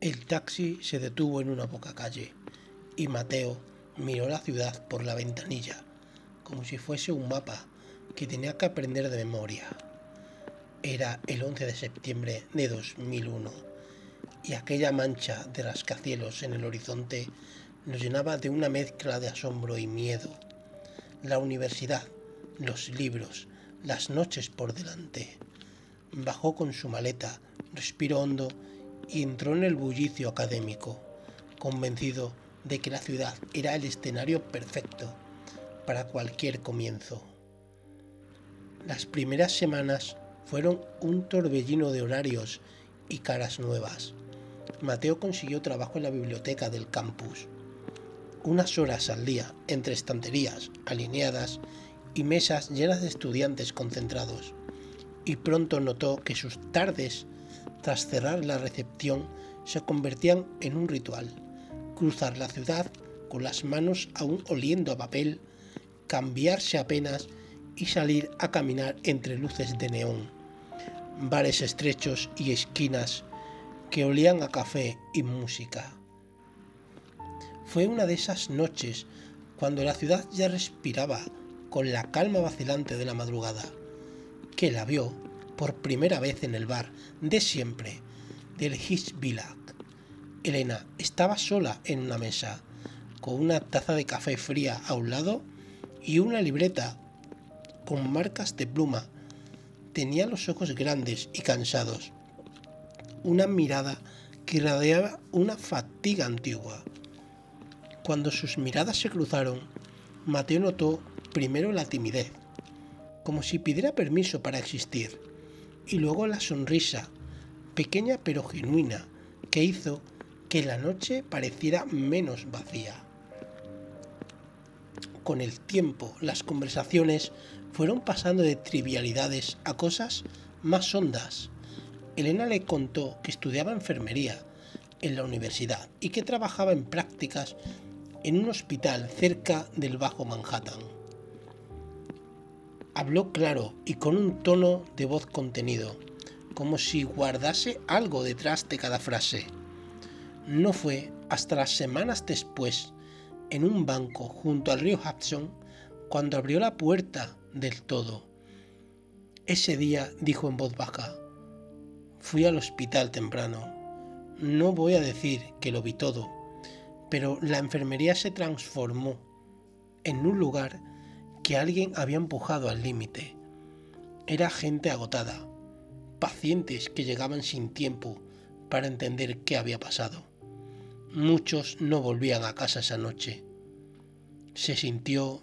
El taxi se detuvo en una poca calle y Mateo miró la ciudad por la ventanilla, como si fuese un mapa que tenía que aprender de memoria. Era el 11 de septiembre de 2001 y aquella mancha de rascacielos en el horizonte nos llenaba de una mezcla de asombro y miedo. La universidad, los libros, las noches por delante. Bajó con su maleta, respiró hondo y entró en el bullicio académico, convencido de que la ciudad era el escenario perfecto para cualquier comienzo. Las primeras semanas fueron un torbellino de horarios y caras nuevas. Mateo consiguió trabajo en la biblioteca del campus. Unas horas al día, entre estanterías alineadas y mesas llenas de estudiantes concentrados, y pronto notó que sus tardes, tras cerrar la recepción, se convertían en un ritual. Cruzar la ciudad con las manos aún oliendo a papel, cambiarse apenas y salir a caminar entre luces de neón, bares estrechos y esquinas que olían a café y música. Fue una de esas noches cuando la ciudad ya respiraba con la calma vacilante de la madrugada, que la vio por primera vez en el bar de siempre del East Village. Elena estaba sola en una mesa, con una taza de café fría a un lado y una libreta con marcas de pluma. Tenía los ojos grandes y cansados, una mirada que irradiaba una fatiga antigua. Cuando sus miradas se cruzaron, Mateo notó primero la timidez, como si pidiera permiso para existir, y luego la sonrisa, pequeña pero genuina, que hizo que la noche pareciera menos vacía. Con el tiempo, las conversaciones fueron pasando de trivialidades a cosas más hondas. Elena le contó que estudiaba enfermería en la universidad y que trabajaba en prácticas en un hospital cerca del Bajo Manhattan. Habló claro y con un tono de voz contenido, como si guardase algo detrás de cada frase. No fue hasta las semanas después, en un banco junto al río Hudson, cuando abrió la puerta del todo. Ese día dijo en voz baja: fui al hospital temprano. No voy a decir que lo vi todo, pero la enfermería se transformó en un lugar que alguien había empujado al límite. Era gente agotada, pacientes que llegaban sin tiempo para entender qué había pasado. Muchos no volvían a casa esa noche. Se sintió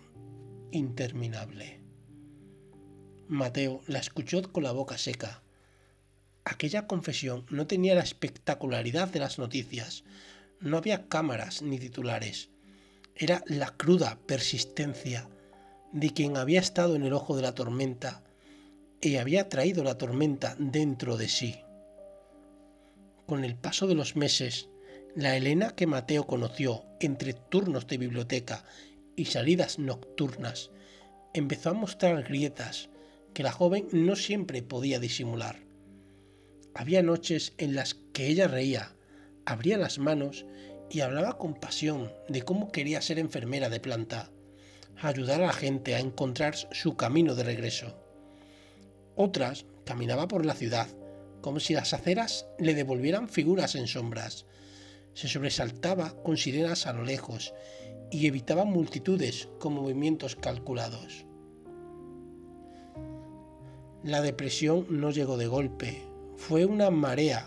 interminable. Mateo la escuchó con la boca seca. Aquella confesión no tenía la espectacularidad de las noticias. No había cámaras ni titulares. Era la cruda persistencia de quien había estado en el ojo de la tormenta y había traído la tormenta dentro de sí. Con el paso de los meses, la Elena que Mateo conoció entre turnos de biblioteca y salidas nocturnas empezó a mostrar grietas que la joven no siempre podía disimular. Había noches en las que ella reía, abría las manos y hablaba con pasión de cómo quería ser enfermera de planta, ayudar a la gente a encontrar su camino de regreso. Otras caminaba por la ciudad, como si las aceras le devolvieran figuras en sombras. Se sobresaltaba con sirenas a lo lejos y evitaba multitudes con movimientos calculados. La depresión no llegó de golpe, fue una marea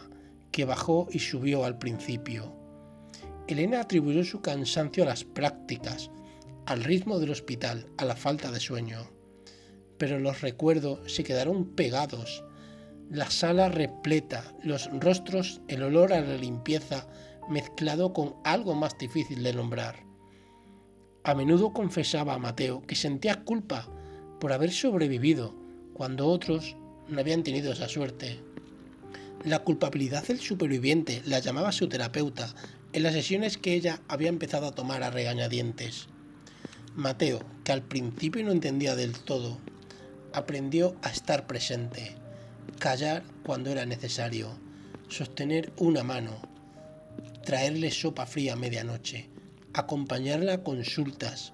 que bajó y subió al principio. Elena atribuyó su cansancio a las prácticas, al ritmo del hospital, a la falta de sueño. Pero los recuerdos se quedaron pegados, la sala repleta, los rostros, el olor a la limpieza mezclado con algo más difícil de nombrar. A menudo confesaba a Mateo que sentía culpa por haber sobrevivido cuando otros no habían tenido esa suerte. La culpabilidad del superviviente la llamaba su terapeuta en las sesiones que ella había empezado a tomar a regañadientes. Mateo, que al principio no entendía del todo, aprendió a estar presente, callar cuando era necesario, sostener una mano, traerle sopa fría a medianoche, acompañarla a consultas,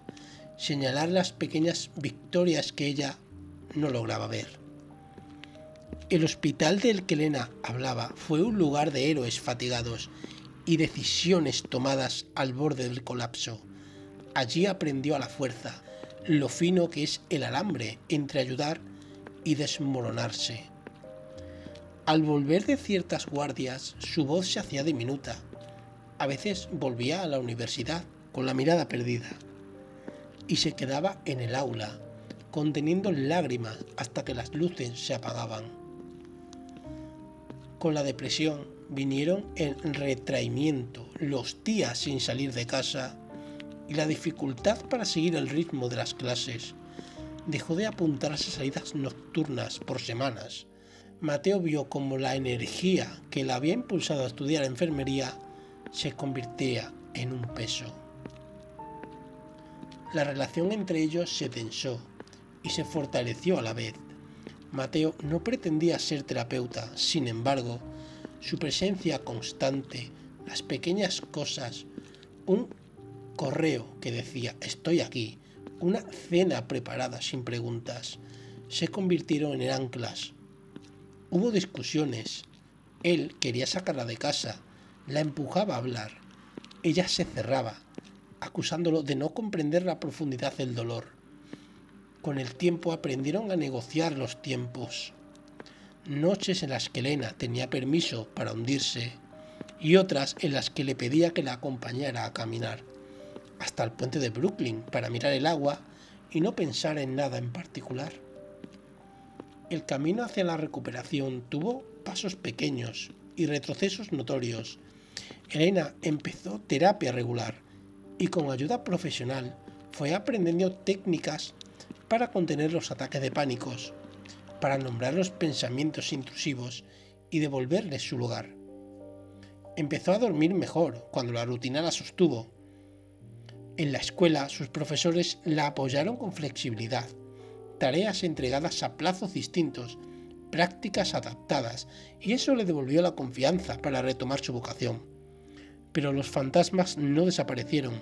señalar las pequeñas victorias que ella no lograba ver. El hospital del que Elena hablaba fue un lugar de héroes fatigados y decisiones tomadas al borde del colapso. Allí aprendió a la fuerza lo fino que es el alambre entre ayudar y desmoronarse. Al volver de ciertas guardias, su voz se hacía diminuta. A veces volvía a la universidad con la mirada perdida y se quedaba en el aula, conteniendo lágrimas hasta que las luces se apagaban. Con la depresión vinieron el retraimiento, los días sin salir de casa y la dificultad para seguir el ritmo de las clases. Dejó de apuntarse a salidas nocturnas por semanas. Mateo vio cómo la energía que la había impulsado a estudiar enfermería se convertía en un peso. La relación entre ellos se tensó y se fortaleció a la vez. Mateo no pretendía ser terapeuta, sin embargo, su presencia constante, las pequeñas cosas, un correo que decía «estoy aquí», una cena preparada sin preguntas, se convirtieron en anclas. Hubo discusiones. Él quería sacarla de casa, la empujaba a hablar. Ella se cerraba, acusándolo de no comprender la profundidad del dolor. Con el tiempo aprendieron a negociar los tiempos. Noches en las que Elena tenía permiso para hundirse y otras en las que le pedía que la acompañara a caminar hasta el puente de Brooklyn para mirar el agua y no pensar en nada en particular. El camino hacia la recuperación tuvo pasos pequeños y retrocesos notorios. Elena empezó terapia regular y con ayuda profesional fue aprendiendo técnicas para contener los ataques de pánicos, para nombrar los pensamientos intrusivos y devolverles su lugar. Empezó a dormir mejor cuando la rutina la sostuvo. En la escuela sus profesores la apoyaron con flexibilidad, tareas entregadas a plazos distintos, prácticas adaptadas, y eso le devolvió la confianza para retomar su vocación. Pero los fantasmas no desaparecieron.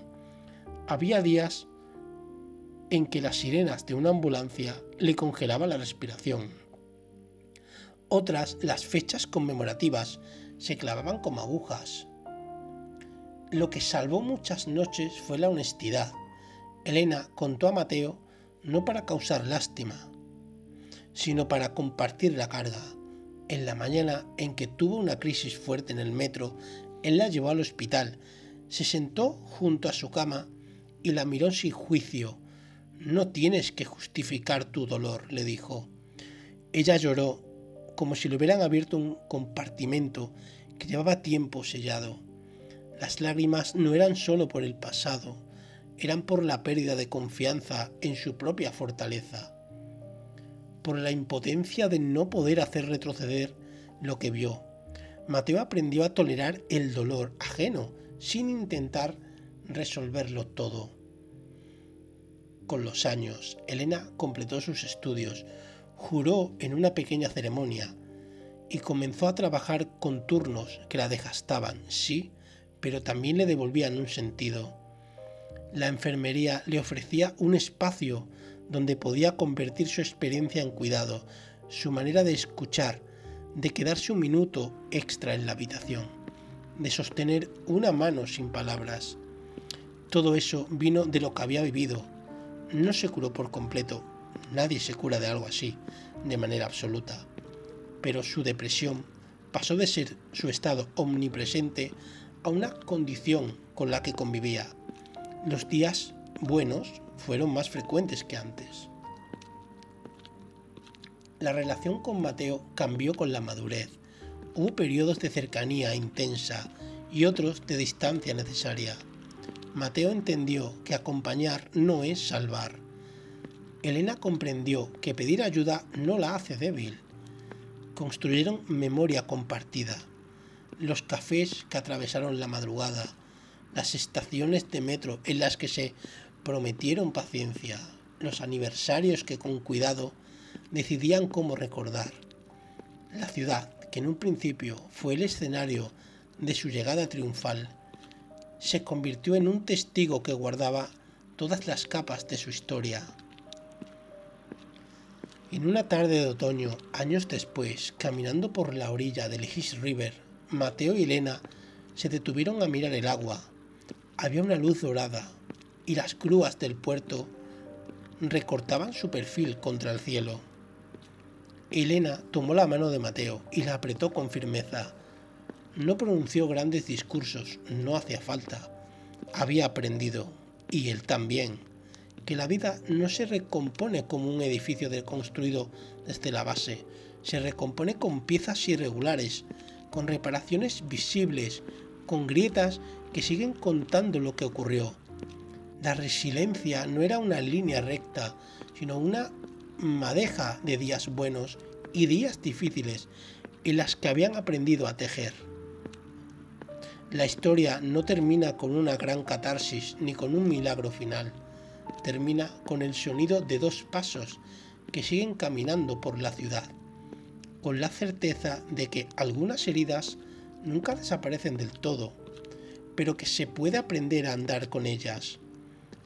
Había días en que las sirenas de una ambulancia le congelaban la respiración. Otras, las fechas conmemorativas, se clavaban como agujas. Lo que salvó muchas noches fue la honestidad. Elena contó a Mateo no para causar lástima, sino para compartir la carga. En la mañana en que tuvo una crisis fuerte en el metro, él la llevó al hospital, se sentó junto a su cama y la miró sin juicio. «No tienes que justificar tu dolor», le dijo. Ella lloró, como si le hubieran abierto un compartimento que llevaba tiempo sellado. Las lágrimas no eran solo por el pasado, eran por la pérdida de confianza en su propia fortaleza, por la impotencia de no poder hacer retroceder lo que vio. Mateo aprendió a tolerar el dolor ajeno sin intentar resolverlo todo. Con los años, Elena completó sus estudios, juró en una pequeña ceremonia y comenzó a trabajar con turnos que la desgastaban, sí, pero también le devolvían un sentido. La enfermería le ofrecía un espacio donde podía convertir su experiencia en cuidado, su manera de escuchar, de quedarse un minuto extra en la habitación, de sostener una mano sin palabras. Todo eso vino de lo que había vivido. No se curó por completo, nadie se cura de algo así, de manera absoluta, pero su depresión pasó de ser su estado omnipresente a una condición con la que convivía. Los días buenos fueron más frecuentes que antes. La relación con Mateo cambió con la madurez. Hubo periodos de cercanía intensa y otros de distancia necesaria. Mateo entendió que acompañar no es salvar. Elena comprendió que pedir ayuda no la hace débil. Construyeron memoria compartida. Los cafés que atravesaron la madrugada, las estaciones de metro en las que se prometieron paciencia, los aniversarios que con cuidado decidían cómo recordar. La ciudad, que en un principio fue el escenario de su llegada triunfal. Se convirtió en un testigo que guardaba todas las capas de su historia. En una tarde de otoño, años después, caminando por la orilla del East River, Mateo y Elena se detuvieron a mirar el agua. Había una luz dorada y las grúas del puerto recortaban su perfil contra el cielo. Elena tomó la mano de Mateo y la apretó con firmeza. No pronunció grandes discursos, no hacía falta. Había aprendido, y él también, que la vida no se recompone como un edificio construido desde la base. Se recompone con piezas irregulares, con reparaciones visibles, con grietas que siguen contando lo que ocurrió. La resiliencia no era una línea recta, sino una madeja de días buenos y días difíciles en las que habían aprendido a tejer. La historia no termina con una gran catarsis ni con un milagro final. Termina con el sonido de dos pasos que siguen caminando por la ciudad, con la certeza de que algunas heridas nunca desaparecen del todo, pero que se puede aprender a andar con ellas.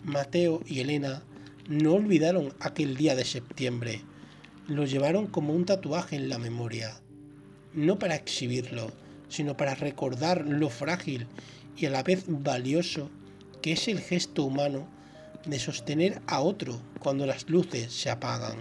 Mateo y Elena no olvidaron aquel día de septiembre, lo llevaron como un tatuaje en la memoria, no para exhibirlo, sino para recordar lo frágil y a la vez valioso que es el gesto humano de sostener a otro cuando las luces se apagan.